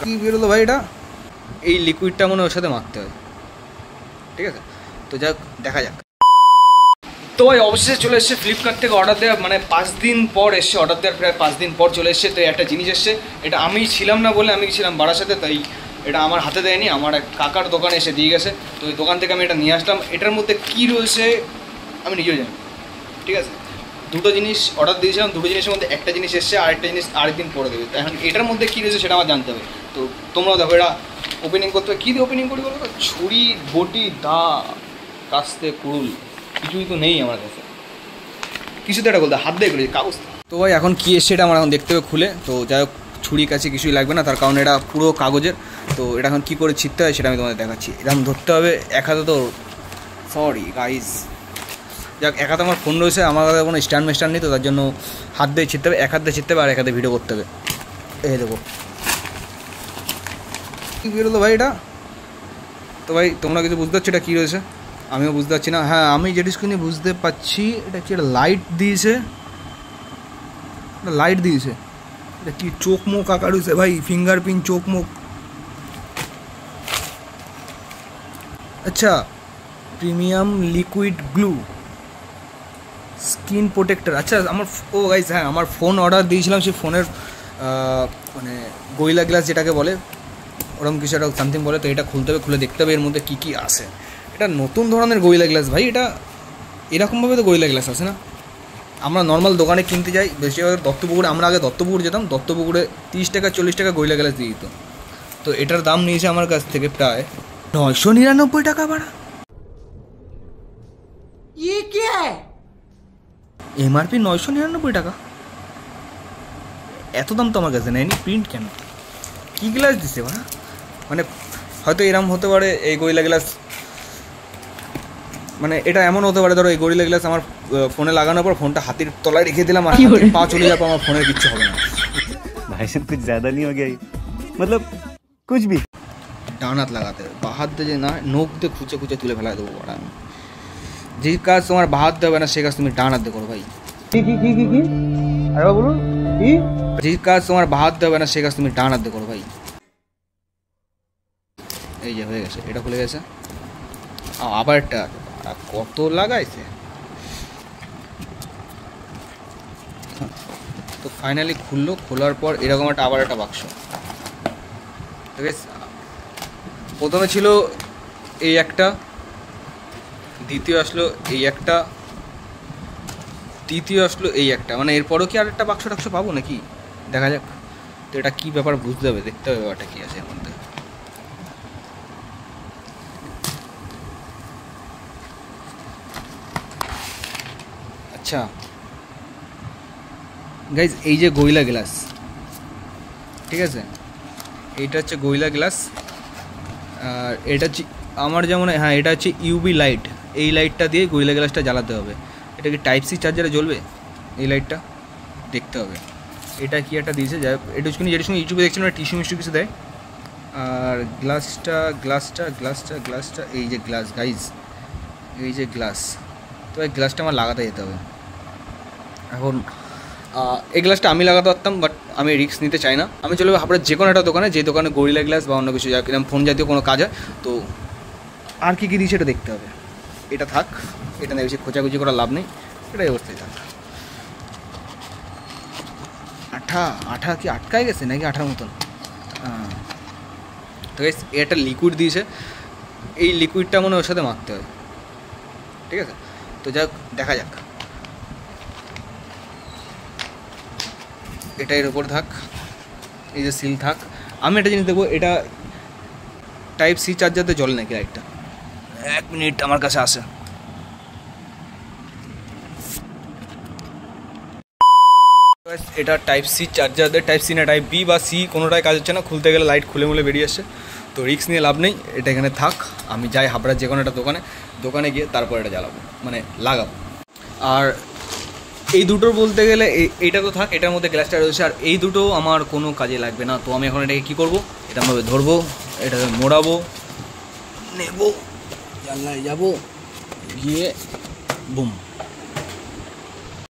কি বেরোলো ভাই এটা? এই লিকুইডটা মনে ওর সাথে মাখতে হয়, ঠিক আছে? তো যাক, দেখা যাক। তো ভাই অবশেষে চলে এসছে ফ্লিপকার্ট থেকে অর্ডার দেওয়া, মানে 5 দিন পর এসছে, অর্ডার দেওয়ার প্রায় 5 দিন পর চলে এসছে। তো একটা জিনিস এসছে, এটা আমি ছিলাম না বলে, আমি ছিলাম বারাসাতে, তাই এটা আমার হাতে দেয়নি, আমার এক কাকার দোকানে এসে দিয়ে গেছে। তো ওই দোকান থেকে আমি এটা নিয়ে আসলাম। এটার মধ্যে কী রয়েছে আমি নিজেও জানি, ঠিক আছে? দুটো জিনিস অর্ডার দিয়েছিলাম, দুটো জিনিসের মধ্যে একটা জিনিস এসছে, আরেকটা জিনিস আরেকদিন পরে দেবে। তো এখন এটার মধ্যে কী রয়েছে সেটা আমার জানতে হবে। তো তোমরাও দেখো, এটা ওপেনিং করতে হবে। কী দিয়ে ওপেনিং করি বলো তো? ছুরি, বটি, দা, কাস্তে, কুড়ুল, কিছুই তো নেই আমার কাছে। কিছুতে এটা বলতে হাত দিয়ে করি, কাগজ। তো ভাই এখন কী এসছে এটা আমার এখন দেখতে হবে খুলে। তো যাই হোক, ছুরি কাছে কিছুই লাগবে না, তার কারণ এটা পুরো কাগজের। তো এটা এখন কী করে ছিঁড়তে হয় সেটা আমি তোমাদের দেখাচ্ছি। এরকম ধরতে হবে এক হাতে। তো সরি গাইজ, যাক, এক হাতে আমার ফোন রয়েছে, আমার কাছে কোনো স্ট্যান্ড মেস্ট্যান্ড নেই, তো তার জন্য হাত দিয়ে ছিঁড়তে হবে, এক হাত দিয়ে ছিঁড়তে হবে, আর এক হাতে ভিডিও করতে হবে। এই দেখো কী বেরোলো ভাই এটা? তো ভাই তোমরা কিছু বুঝতে পারছো এটা কী রয়েছে? আমিও বুঝতে পারছি না। হ্যাঁ, আমি যেটুকুনি বুঝতে পারছি, এটা কি একটা লাইট দিয়েছে, লাইট দিয়েছে। এটা কি চোখ মুখ আঁকা রয়েছে ভাই, ফিঙ্গারপ্রিন্ট, চোখ মুখ। আচ্ছা, premium liquid glue skin protector. আচ্ছা আমার, ও গাইস হ্যাঁ, আমার ফোন অর্ডার দিয়েছিলাম, সেই ফোনের মানে গরিলা গ্লাস যেটাকে বলে, ওরকম কিছু একটা সামথিং বলে। তো এটা খুলতে হবে, খুলে দেখতে হবে এর মধ্যে কী কী আছে। এটা নতুন ধরনের গরিলা গ্লাস ভাই, এটা এরকমভাবে তো গরিলা গ্লাস আছে না? আমরা নর্মাল দোকানে কিনতে যাই বেশিরভাগ দত্তপুকুরে, আমরা আগে দত্তপুকুর যেতাম, দত্তপুকুরে 30 টাকা 40 টাকা গরিলা গ্লাস দিয়ে দিত। তো এটার দাম নিয়েছে আমার কাছ থেকে প্রায় 999 টাকা ভাড়া। এমআরপি 999 টাকা। এত দাম তো আমার কাছে নেয়নি। প্রিন্ট কেন? কী গ্লাস দিছে ভাড়া? মানে হয়তো এরম হতে পারে, এই গরিলা গ্লাস, মানে এটা এমন হতে পারে, ধরো এই গরিলা গ্লাস আমার ফোনে লাগানোর পর ফোনটা হাতির তলায় রেখে দিলাম, আর পা চলে যাবো, আমার ফোনের কিচ্ছু হবে না। ভাই সাহেব कुछ ज़्यादा नहीं हो गया ये, मतलब कुछ भी। ডান হাত লাগাতে হবে, বাঁ হাত দিয়ে না, নখ দিয়ে খুঁচে খুঁচে তুলে ফেলা দেবো বড়া। আমি যে কাজ তোমার বাঁ হাত দেবে না, সে কাজ তুমি ডান হাত দিয়ে করো ভাই। কি আরে বলুন, কি যে কাজ তোমার বাঁ হাত দেবে না, সে কাজ তুমি ডান হাত দিয়ে করো ভাই। এই যে হয়ে গেছে, এটা খুলে গেছে। আবার একটা কত লাগাইছে। তো ফাইনালি খুললো, খোলার পর এরকম একটা আবার একটা বাক্স। ঠিক আছে, প্রথমে ছিল এই একটা, দ্বিতীয় আসলো এই একটা, তৃতীয় আসলো এই একটা, মানে এরপরও কি আর একটা বাক্স টাক্স পাবো নাকি দেখা যাক। তো এটা কী ব্যাপার বুঝতে হবে, দেখতে হবে ব্যাপারটা কী আছে এর মধ্যে। আচ্ছা গাইজ, এই যে গরিলা গ্লাস, ঠিক আছে, এইটা হচ্ছে গরিলা গ্লাস। আর এটা হচ্ছে আমার যেমন, হ্যাঁ এটা হচ্ছে ইউবি লাইট, এই লাইটটা দিয়ে গরিলা গ্লাসটা জ্বালাতে হবে। এটা কি টাইপ সি চার্জারে জ্বলবে এই লাইটটা? দেখতে হবে। এটা কি একটা দিয়েছে, যাই হোক, এটা হচ্ছে যেটার সঙ্গে ইউটিউবে দেখছিলাম টিস্যু মিস্যু কিছু দেয়। আর গ্লাসটা এই যে গ্লাস গাইজ, এই যে গ্লাস। তো এই গ্লাসটা আমার লাগাতে যেতে হবে। এখন এই গ্লাসটা আমি লাগাতে পারতাম, বাট আমি রিস্ক নিতে চাই না। আমি চলে যাবো হাবড়ার যে কোনো একটা দোকানে, যে দোকানে গরিলা গ্লাস বা অন্য কিছু যা কিরকম ফোন জাতীয় কোনো কাজ হয়। তো আর কী কী দিয়েছে এটা দেখতে হবে। এটা থাক, এটা নিয়ে বেশি খোঁচাখুচি করার লাভ নেই, এটাই অবস্থায় থাক। আঠা কি আটকায় গেছে নাকি আঠার মতন? তো এটা লিকুইড দিয়েছে, এই লিকুইডটা মনে ওর সাথে মাখতে হয়, ঠিক আছে? তো যাক, দেখা যাক। এটা এর ওপর থাক, এই যে সিল থাক। আমি একটা জিনিস দেখবো, এটা টাইপ সি চার্জারতে জ্বলে নাকি লাইটটা। 1 মিনিট, আমার কাছে আসে। এটা টাইপ সি চার্জারদের, টাইপ সি না টাইপ বি বা সি কোনোটাই কাজ হচ্ছে না, খুলতে গেলে লাইট খুলে মুলে বেরিয়ে আসছে। তো রিস্ক নিয়ে লাভ নেই, এটা এখানে থাক। আমি যাই হাবড়ার যে কোনো একটা দোকানে গিয়ে তারপর এটা জ্বালাবো, মানে লাগাবো। আর এই দুটোর বলতে গেলে এইটা তো থাক, এটার মধ্যে গ্লাসটা রয়েছে, আর এই দুটো আমার কোনো কাজে লাগবে না। তো আমি এখন এটাকে কী করবো, এরকমভাবে ধরবো, এটাকে মোড়াবো, নেবো, জানলায় যাবো, গিয়ে বুম।